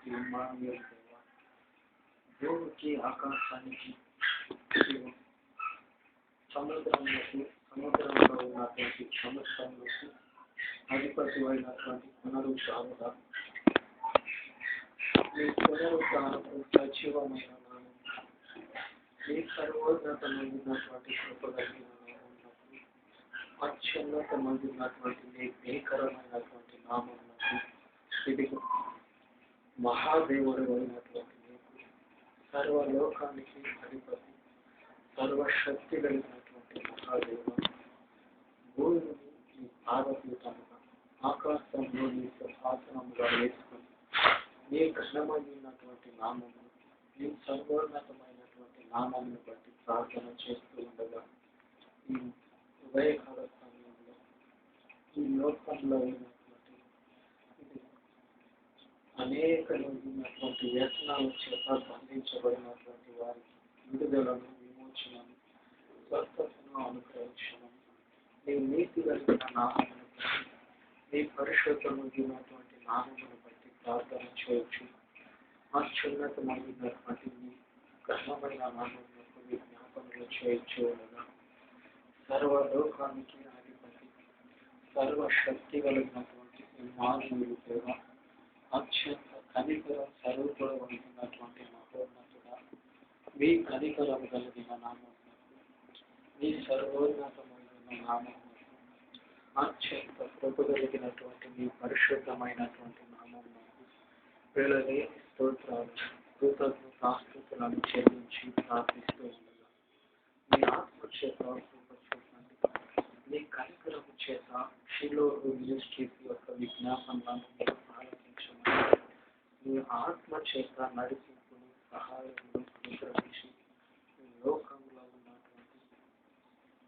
ఇమ్మానుయేలు దేవా, భూమికి ఆకాశానికి సముద్రంలో ఉన్నటువంటి సమస్తములకు అధిపతి అయినటువంటి పునరుద్ధానుడా, మీ పునరుద్ధానపు సజీవమైన నామం, మీ సర్వోన్నతమైనటువంటి కృప కలిగిన నామమునకు, అత్యున్నతమైనటువంటి మీ భీకరమైనటువంటి నామమునకు, ఇదిగో మహాదేవుడు అయినటువంటి మీకు, సర్వలోకానికి అధిపతి, సర్వశక్తి కలిగినటువంటి మహాదేవ, భూమిని మీ పాదపీఠముగా, ఆకాశంలో మీ సింహాసనముగా వేసుకొని, మీ ఘనమైనటువంటి నామము, మీ సర్వోన్నతమైనటువంటి నామమును బట్టి ప్రార్థన చేస్తూ ఉండగా, ఈ ఉదయకాల సమయంలో ఈ లోకంలో ఉన్నటువంటి అనేక ఉన్నటువంటి వ్యసనాల చేత బంధించబడినటువంటి వారికి విడుదలను, విమోచనను, స్వస్థతను అనుగ్రహించడం, మీ నీతి కలిగిన నామమును బట్టి, మీ పరిశుద్ధమైనటువంటి నామమును బట్టి ప్రార్థన చేయొచ్చు. అత్యున్నతమైనటువంటి మీ ఘనమైన నామమునకు మీ జ్ఞాపనలు చేయొచ్చు అనగా, సర్వలోకానికి అధిపతి, సర్వశక్తి కలిగినటువంటి ఇమ్మానుయేలు దేవా, అత్యంత కనికరం స్వరూపుడమైనటువంటి మహోన్నతుడా, మీ కనికరం కలిగిన నామమునకు, మీ సర్వోన్నతమైన నామమునకు, అత్యంత కృప కలిగినటువంటి మీ పరిశుద్ధమైనటువంటి నామమునకు వేళలే స్తోత్రాలు, కృతజ్ఞతాస్తుతులను చెల్లించి ప్రార్థిస్తూ ఉండగా, మీ ఆత్మ చేత కృప చూపండి. మీ కనికరము చేత షిలోహు మినిస్ట్రీస్ యొక్క విజ్ఞాపనలను ఆలోచించమని, మీ ఆత్మ చేత నడిపింపును, సహాయమును అనుగ్రహించి, ఈ లోకంలో ఉన్నటువంటి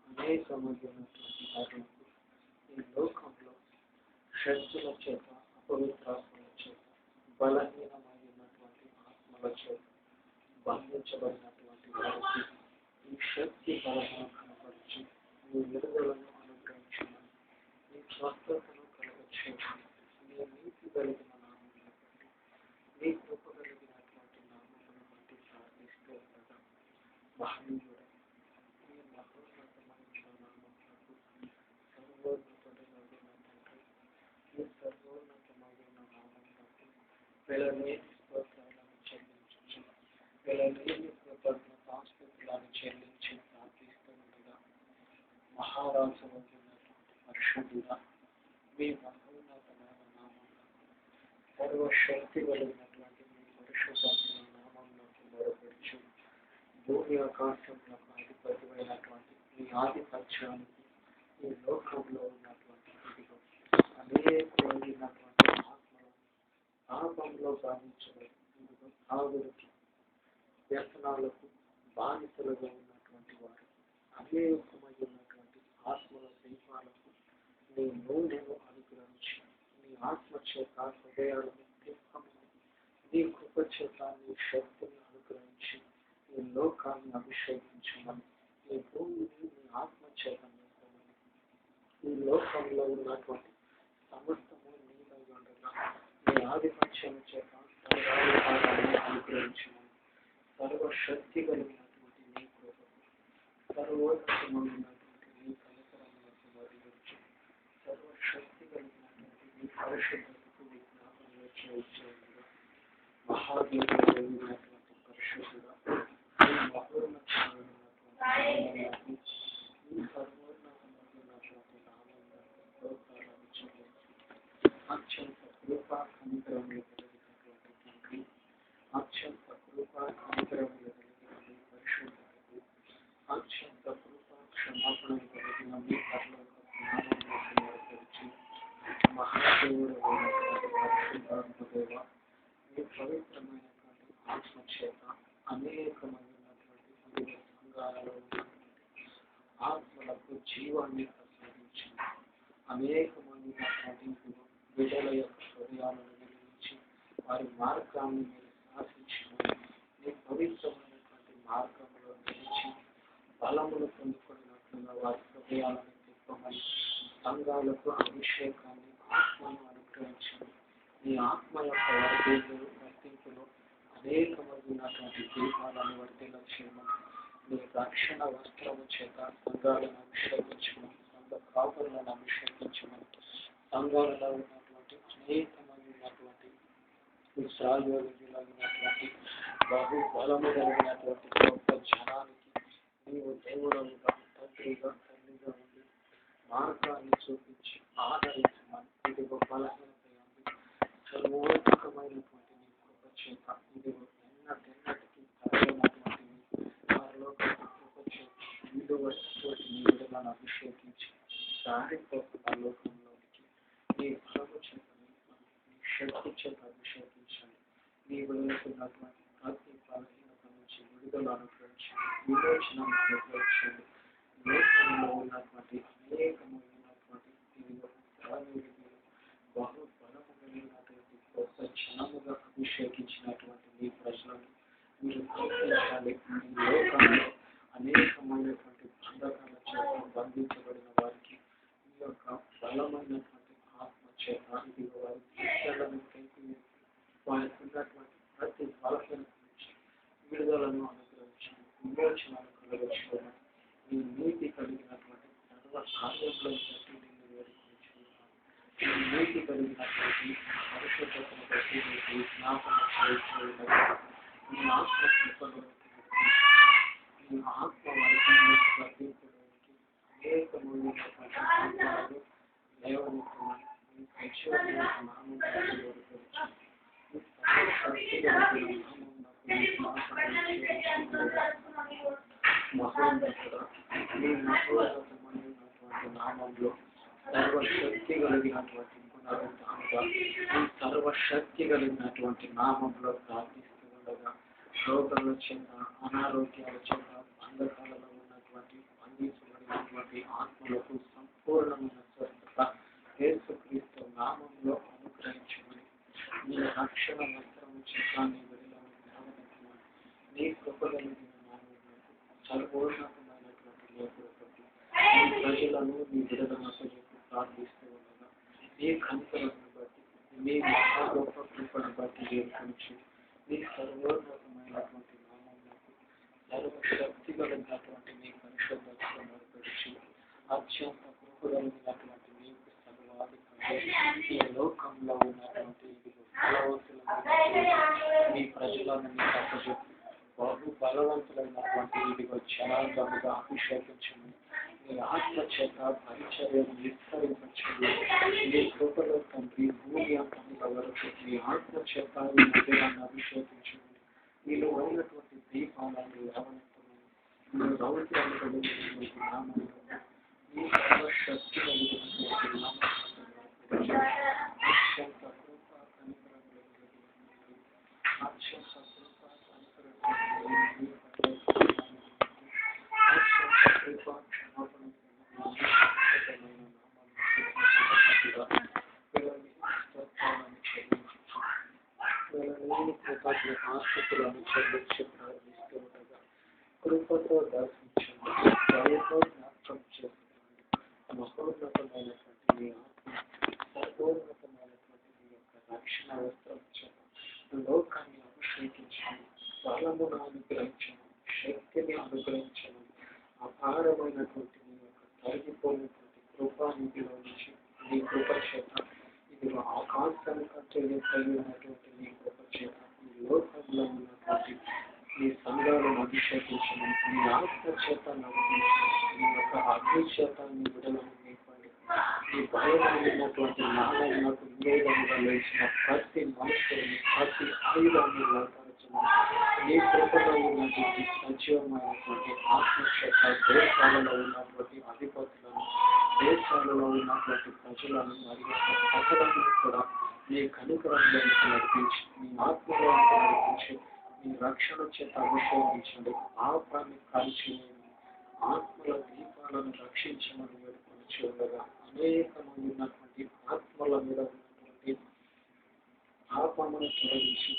అనేకమైనటువంటి వారులకు, ఈ లోకంలో శక్తుల చేత, అపవిత్రాత్మల చేత, బలహీనమైనటువంటి ఆత్మల చేత బంధించబడినటువంటి వారికి ఈ శక్తి బలమును కనపరిచి, మీ విడుదలను అనుగ్రహించమని, మీ స్వస్థతను కలగచేయమని, మీ నీతి కలిగిన నామమును బట్టి, మీ కృప కలిగినటువంటి నామమును బట్టి ప్రార్థిస్తూ ఉండగా, మహనీయుడ, మీ మహోన్నతమైన నామమునకు, సర్వోన్నతుడైన తండ్రి, మీ సర్వోన్నతమైన నామమునకు వెలలేని స్తోత్రాలను చెల్లించు, వెలలేని కృతజ్ఞతాస్తుతులను చెల్లించి ప్రార్థిస్తూ ఉండగా, మహారాజు అయినటువంటి పరిశుద్ధుడా, మీ మహోన్నతమైన నామమునకు, సర్వశక్తి కలిగినటువంటి మీ పరిశుద్ధమైన నామమునకు మొరపెడుచు, భూమి ఆకాశములకు అధిపతి అయినటువంటి మీ ఆధిపత్యానికి ఈ లోకంలో ఉన్నటువంటి ఇదిగో అనేకమైనటువంటి ఆత్మలను పాపంలో బాధించబడి, ఇదిగో తాగుడికి, వ్యసనాలకు బాధితులుగా ఉన్నటువంటి వారు, అనేకమైనటువంటి ఆత్మల దీపాలకు మీ నూనెను అనుగ్రహించి, మీ ఆత్మ చేత హృదయాలను దీపమని, మీ కృప చేత మీ శక్తిని అనుగ్రహించి, ఈ లోకాన్ని అభిషేకించమని, ఈ భూమిని మీ ఆత్మ చేత నింపమని, ఈ లోకంలో ఉన్నటువంటి సమస్తము నీలో ఉండగా మీ ఆధిపత్యం చేత సర్వాధికారాన్ని అనుగ్రహించమని, సర్వశక్తి కలిగినటువంటి మీ కృపకు, సర్వోన్నతమైనటువంటి మీ కనికరములకు మరుగురించి, సర్వశక్తి కలిగినటువంటి మీ పరిశుద్ధతకు విజ్ఞాపనలు చేయించగా, మహాదేవుడు అయినటువంటి పరిశుద్ధుడా, మీ మహోన్నతమైనటువంటి మీ సర్వోన్నతమైనటువంటి నామమునకు స్తోత్రాలను చెల్లించి, అత్యంత కృపా కనికరములు కలిగినటువంటి తండ్రి, అత్యంత కృపా కనికరములు కలిగిన మీ పరిశుద్ధులకు, అత్యంత కృపా క్షమాపణలు కలిగిన మీ పరలోకపు నామమునకు మొరపెడుచు, మహాదేవుడు అయినటువంటి పరిశుద్ధాత్మదేవ, మీ పవిత్రమైనటువంటి ఆత్మ చేత అనేకమైనటువంటి వివిధ సంఘాలలో ఉన్నటువంటి ఆత్మలకు జీవాన్ని ప్రసాదించింది, అనేకమైనటువంటి బిడ్డల యొక్క హృదయాలను వెలిగించి, వారి మార్గాన్ని మీరు శాసించమని, మీ పవిత్రమైనటువంటి మార్గంలో నిలిచి బలములు పొందుకున్నట్లుగా వారి హృదయాలను తిప్పమని, సంఘాలకు అభిషేకాన్ని, ఆత్మను అనుగ్రహించమని, నీ ఆత్మ యొక్క వర్తింపులో అనేకమైనటువంటి దీపాలను వర్తించమని, నీ రక్షణ వస్త్రము చేత సంఘాలను అభిషేకించమని, సంఘ కాపులను అభిషేకించమని, సంఘాలలో ఉన్నటువంటి అనేకమైనటువంటి ఇశ్రాయేలీయులైనటువంటి బహు బలము కలిగినటువంటి గొప్ప జనానికి నీవు దేవుడవుగా తండ్రిగా తల్లిగా ఉండి మార్గాన్ని చూపించి ఆదరించమని, ఇదిగో బలహీనత సర్వోన్నతమైనటువంటి నీ కృప చేత, ఇదిగో ఎన్నటికి తరగనటువంటి పరలోకపు కృప చేత విలువైనటువంటి నీ విడుదలను అభిషేకించి దారిపోతున్న లోకంలోనికి నీ బలము చేత నీ శక్తి చేత అభిషేకించండి. నీ విడుదలకున్నటువంటి ప్రతి బలహీనత నుంచి విడుదల అనుగ్రహించండి, విమోచనం అనుగ్రహించండి. లోకంలో ఉన్నటువంటి అనేకమైనటువంటి బహు బలము కలిగినటువంటి గొప్ప జనముగా అభిషేకించినటువంటి మీ ప్రజలను మీరు గుర్తించాలి. ఈ లోకంలో అనేకమైనటువంటి బంధకాల చేత బంధించబడిన వారికి మీ యొక్క బలమైనటువంటి ఆత్మ చేత ఇది వారి జీవితాలను వారికి ఉన్నటువంటి ప్రతి బలహీనత నుంచి విడుదలను అనుగ్రహించండి, విమోచనను కలుగజేయమని, ఈ నీతి కలిగినటువంటి సర్వ కార్యంలో బట్టి నేను వేడుకుంటున్నాను. ఈ నీతి కలిగినటువంటి పరిశుద్ధతను బట్టి మీకు జ్ఞాపకం చేయించడం, మీ ఆత్మ కృపలోకి మీ ఆత్మ వరకు వర్తించడానికి అనేకమైనటువంటి ఆత్మలను లేవనెత్తమని, మీ పరిశోధన నామం మహోన్నతుడ, మీ మహోన్నతమైనటువంటి నామంలో సర్వశక్తి కలిగినటువంటి గుణవంతుడుగా, ఈ సర్వశక్తి కలిగినటువంటి నామంలో ప్రార్థిస్తూ ఉండగా రోగాల చేత అనారోగ్యాల చేత బంధకాలలో ఉన్నటువంటి బంధించబడినటువంటి ఆత్మలకు సంపూర్ణమైన స్వస్థత యేసుక్రీస్తు నామంలో అనుగ్రహించమని, నీ రక్షణ వస్త్రము చేత నీ విడుదలను నెరవేర్చమని, నీ కృప కలిగిన నామంలో సర్వోన్నతమైనటువంటి లేఖలు బట్టి నీ ప్రజలను నీ విడుదలను చెప్పి ప్రార్థిస్తూ ఉండగా నీ కనికలను బట్టి నీ మహా గొప్ప కృపను బట్టి వేడుకొంచు. నీ సర్వోన్నతమైనటువంటి నామంలో సర్వశక్తి కలిగినటువంటి నీ పరిశుద్ధతను ఏర్పరిచి అత్యంత కృప కలిగినటువంటి నీకు సర్వాధికారి ఈ లోకంలో ఉన్నటువంటి నీ ప్రజలను నీ అప్పచెప్పి బహు బలవంతులైనటువంటి ఇదిగో జనాంగముగా అభిషేకించమని, నీ ఆత్మ చేత పరిచర్యను విస్తరించండి. నీ కృపలో తండ్రి భూమి అంతముల వరకు నీ ఆత్మ చేత ఈ మందిరాన్ని అభిషేకించమని, నీలో అయినటువంటి దీపాలను లేవనెత్తమని, నీ రౌద్రాలు కలిగినటువంటి నామంలో నీ సర్వశక్తి కలిగినటువంటి నామంలో అత్యంత కృప కనికరములు అత్యంత కృప కనికరములు కృప క్షమాపణ ఆస్తులను చెల్లించి ప్రారంభిస్తూ ఉండగా కృపతో దర్శించండి, దయతో జ్ఞాపకం చేసుకోండి. మహోన్నతమైనటువంటి మీ ఆత్మ సర్వోన్నతమైనటువంటి మీ యొక్క రక్షణ వస్త్రం చేత లోకాన్ని అభిషేకించండి, బలమును అనుగ్రహించండి, శక్తిని అనుగ్రహించండి. అపారమైనటువంటి మీ యొక్క తరిగిపోయినటువంటి కృపానిధిలో నుంచి నీ కృప చేత ఇది ఆకాశం కంటే కలిగినటువంటి నీ కృప చేత ఈ లోకంలో ఉన్నటువంటి నీ సంఘాలను అభిషేకించమని, నీ ఆత్మ చేత నడిపించమని, నీ యొక్క అగ్ని చేత నీ విడుదలను నింపండి. ఈ భయమైనటువంటి నాణ్యతకు నివేదనగా లేచిన ప్రతి మనుషులని ప్రతి ఆయుధాన్ని లోపరచమని, నీ కృపలో ఉన్నటువంటి సజీవమైనటువంటి ఆత్మ చేత దేశాలలో ఉన్నటువంటి అధిపతులను, దేశాలలో ఉన్నటువంటి ప్రజలను మరియు సకలను కూడా నీ కనికరంలోకి నడిపించి, నీ ఆత్మలోకి నడిపించి, నీ రక్షణ చేత అభిషేకించండి. పాపాన్ని కాల్చివేయమని, ఆత్మల దీపాలను రక్షించమని వేడుకొని ఉండగా అనేకమంది ఉన్నటువంటి ఆత్మల మీద ఉన్నటువంటి పాపమును తొలగించి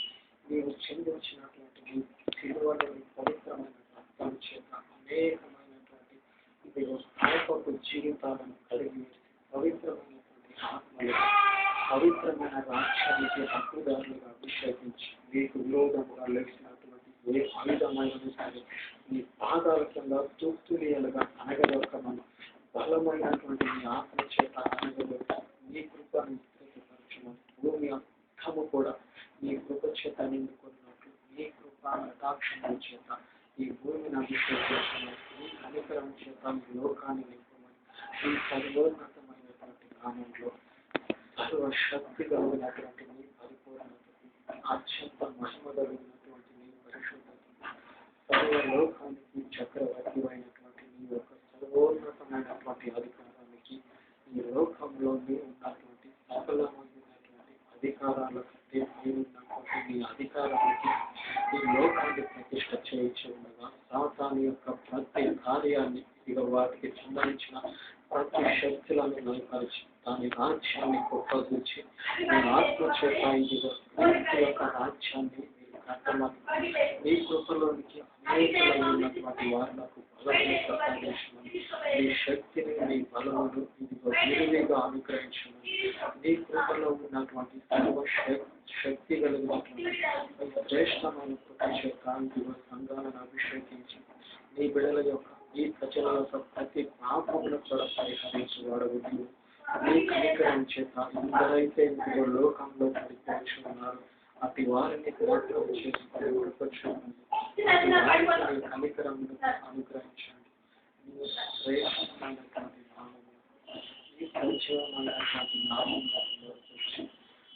నీవు చెందించినటువంటి సిలువలోని పవిత్రమైన రక్తం చేత అనేకమైనటువంటి ఇది పాపపు జీవితాలను కలిగి పవిత్రమైనటువంటి ఆత్మలు పవిత్రమైన రాజ్యానికి హక్కుదారులుగా అభిషేకించి మీకు విరోధముగా లేచినటువంటి ఏ ఆయుధమైనది సరే మీ పాదాల కింద తూర్తులియలుగా అనగదొక్కమని బలమైనటువంటి మీ ఆత్మ చేత అనగదొక్క మీ కృపను స్థితిపరచమని భూమి అంతము కూడా మీ కృప చేత నిండుకున్నట్లు మీ కృప కటాక్షముల చేత ఈ భూమిని అభిషేకించమని మీ కనికరం చేత మీ లోకాన్ని నింపమని ఈ సర్వోన్నతమైనటువంటి నామంలో సర్వశక్తి కలిగినటువంటి మీ పరిపూర్ణతకు అత్యంత మహిమ కలిగినటువంటి మీ పరిశుద్ధతకు సర్వలోకానికి చక్రవర్తి అయినటువంటి మీ యొక్క సర్వోన్నతమైనటువంటి అధికారానికి ఈ లోకంలో మీరు ఉన్నటువంటి సకలమైనటువంటి అధికారాల కంటే మీరున్నటువంటి మీ అధికారానికి ఈ లోకాన్ని ప్రతిష్ట చేయించి ఉండగా సాతాను యొక్క ప్రతి కార్యాన్ని ఇక వాటికి సంబంధించిన ప్రతి శక్తులను నలపరిచి దాని రాజ్యాన్ని గొప్పగించి మీ ఆత్మ చేత ఇదిగో పూర్తి యొక్క రాజ్యాన్ని మీరు కట్టమని మీ కృపలోనికి అనేకమైనటువంటి వారులకు బలమును ప్రసాదించమని మీ శక్తిని మీ బలమును ఇదిగో విరివిగా అనుగ్రహించమని మీ కృపలో ఉన్నటువంటి సర్వ శక్తి కలిగినటువంటి శ్రేష్టమైన కృప చేత ఇదిగో సంఘాలను అభిషేకించి మీ బిడల యొక్క ఈ ప్రజల యొక్క ప్రతి పాపమును కూడా పరిహరించేవాడు మీ కనికరం చేత ఎందరైతే ఇందులో లోకంలో పడిపోవచ్చు ఉన్నారు అటు వారిని జ్ఞాపకం చేసుకుని కృపచూడండి కనికరమును అనుగ్రహించండి మీ శ్రేష్టమైనటువంటి నామము ఈ సజీవమైనటువంటి నామంలో వచ్చి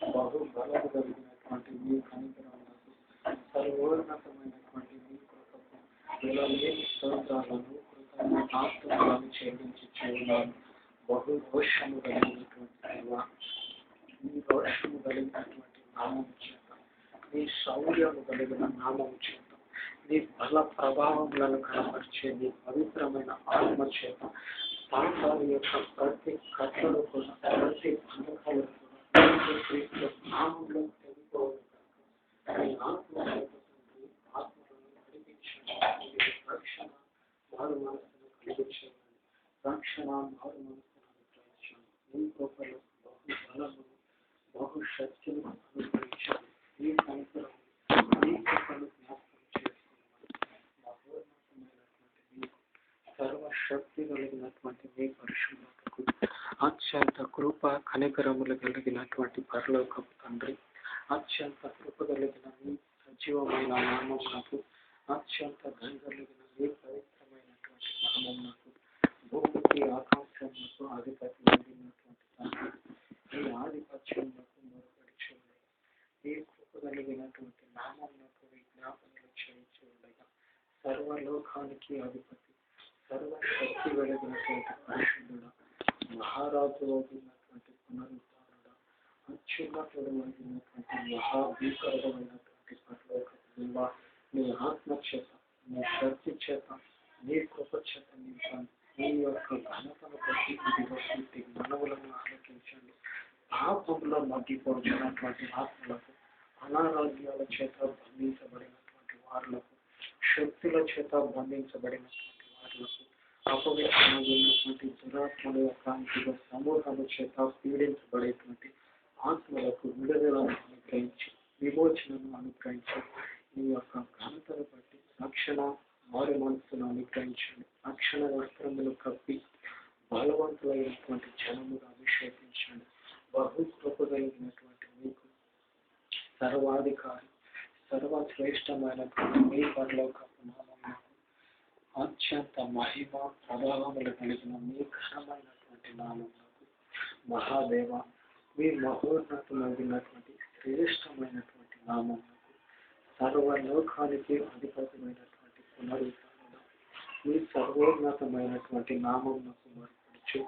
బహు బలము కలిగినటువంటి మీ కనికరములకు సర్వోన్నతమైనటువంటి మీ కృపకు విలువలేని స్తోత్రాలను కృతజ్ఞతాస్తుతులను చెల్లించి చూడాలి బహు రోషము కలిగినటువంటి దేవ మీ రోషము కలిగినటువంటి నామము చేత మీ శౌర్యము కలిగిన నామము చేత మీ బల ప్రభావములను కనపరిచే మీ పవిత్రమైన ఆత్మ చేత సాతాను యొక్క ప్రతి కట్టలు కూడా ప్రతి బంధకాలు కూడా నామంలో తెగిపోవాలి మీ ఆత్మ చేత ఆత్మలను నడిపించండి రక్షణ మారు మనసును కలిగించండి రక్షణ మారు మనసును అనుగ్రహించండి మీ కృపలో బహు బలము బహు శక్తిని అనుగ్రహించండి మీ కనికరం మీ కృపను జ్ఞాపకం చేసుకున్నాను మహోన్నతమైనటువంటి మీకు సర్వశక్తి కలిగినటువంటి మీ పరిశుద్ధతకు అత్యంత కృప కనికరములు కలిగినటువంటి పరలోకపు తండ్రి అత్యంత కృప కలిగిన మీ సజీవమైన నామమునకు అత్యంత దయ కలిగిన మీ పవిత్రమైనటువంటి నామమునకు భూమికి ఆకాశములకు అధిపతి కలిగినటువంటి తండ్రి మీ ఆధిపత్యములకు మొరపడి చూడండి మీ కృప కలిగినటువంటి నామమునకు విజ్ఞాపనలు చేయించి ఉండగా సర్వలోకానికి అధిపతి సర్వశక్తి కలిగినటువంటి పరిశుద్ధుడ మహారాజు అవుతున్నటువంటి పునరుద్ధారుడ అత్యున్నతుడు అయినటువంటి మహాభీకరమైనటువంటి పరలోక దేవా మీ ఆత్మ చేత మీ శక్తి చేత మీ కృప చేత నింపండి మీ యొక్క ఘనతను బట్టి ఇది మనవులను ఆలోచించండి పాపంలో మగ్గిపోతున్నటువంటి ఆత్మలకు అనారోగ్యాల చేత బంధించబడినటువంటి వారులకు శక్తుల చేత బంధించబడినటువంటి వారులకు అపవిత్రమైనటువంటి దురాత్మల యొక్క సమూహము చేత పీడించబడేటువంటి ఆత్మలకు విడుదలను అనుగ్రహించి విమోచనను అనుగ్రహించి మీ యొక్క ఘనతను బట్టి రక్షణ మారు మనసును అనుగ్రహించండి రక్షణ వస్త్రములు కప్పి బలవంతులైనటువంటి జనమును అభిషేకించండి బహు కృప కలిగినటువంటి మీకు సర్వాధికారి సర్వశ్రేష్టమైనటువంటి మీ పరలోకపు నామమునకు అత్యంత మహిమ ప్రభావములు కలిగిన మీ ఘనమైనటువంటి నామమునకు మహాదేవ మీ మహోన్నతమైనటువంటి శ్రేష్టమైనటువంటి నామమునకు సర్వలోకానికి అధిపతమైనటువంటి పునరుద్ధరణ మీ సర్వోన్నతమైనటువంటి నామమునకు మరుపడుచు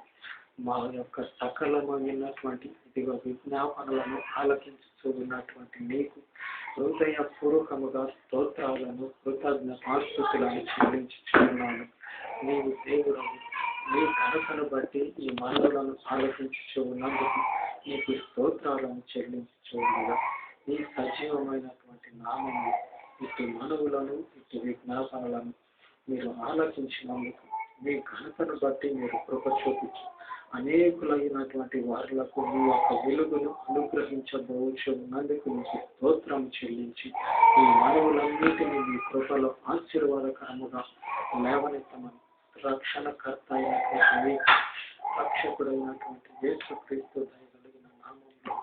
మా యొక్క సకలమైనటువంటి ఇదిగో విజ్ఞాపనలను ఆలకించుతూ ఉన్నటువంటి మీకు హృదయపూర్వకముగా స్తోత్రాలను కృతజ్ఞతాస్తుతులను చెల్లించుచున్నాను నీవు దేవుడవు మీ ఘనతను బట్టి ఈ మనవులను ఆలకించుచూ ఉన్నందుకు నీకు స్తోత్రాలను చెల్లించుచూ ఉండగా ఈ సజీవమైనటువంటి నామము ఇటు మనవులను ఇటు విజ్ఞాపనలను మీరు ఆలోచించినందుకు మీ ఘనతను బట్టి మీరు కృప చూపించు. అనేకులైనటువంటి వారులకు మీ యొక్క వెలుగును అనుగ్రహించబోచున్నందుకు మీకు స్తోత్రం చెల్లించి ఈ మానవులన్నిటినీ మీ కృపలో ఆశీర్వాదకరముగా లేవనెత్తమని రక్షణకర్త అయినటువంటి మీకు రక్షకుడైనటువంటి యేసుక్రీస్తు దయగలిగిన నామంలో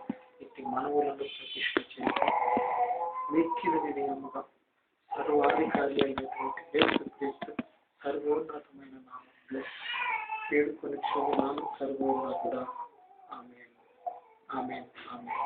ఇట్టి మానవులను ప్రతిష్ఠ చేసి మిక్కిలి వినయముగా సర్వాధికారి అయినటువంటి యేసుక్రీస్తు సర్వోన్నతమైన నామంలో వేడుకొని చూడు నామ సర్వోన్నతుడా. ఆమేన్ ఆమేన్ ఆమేన్.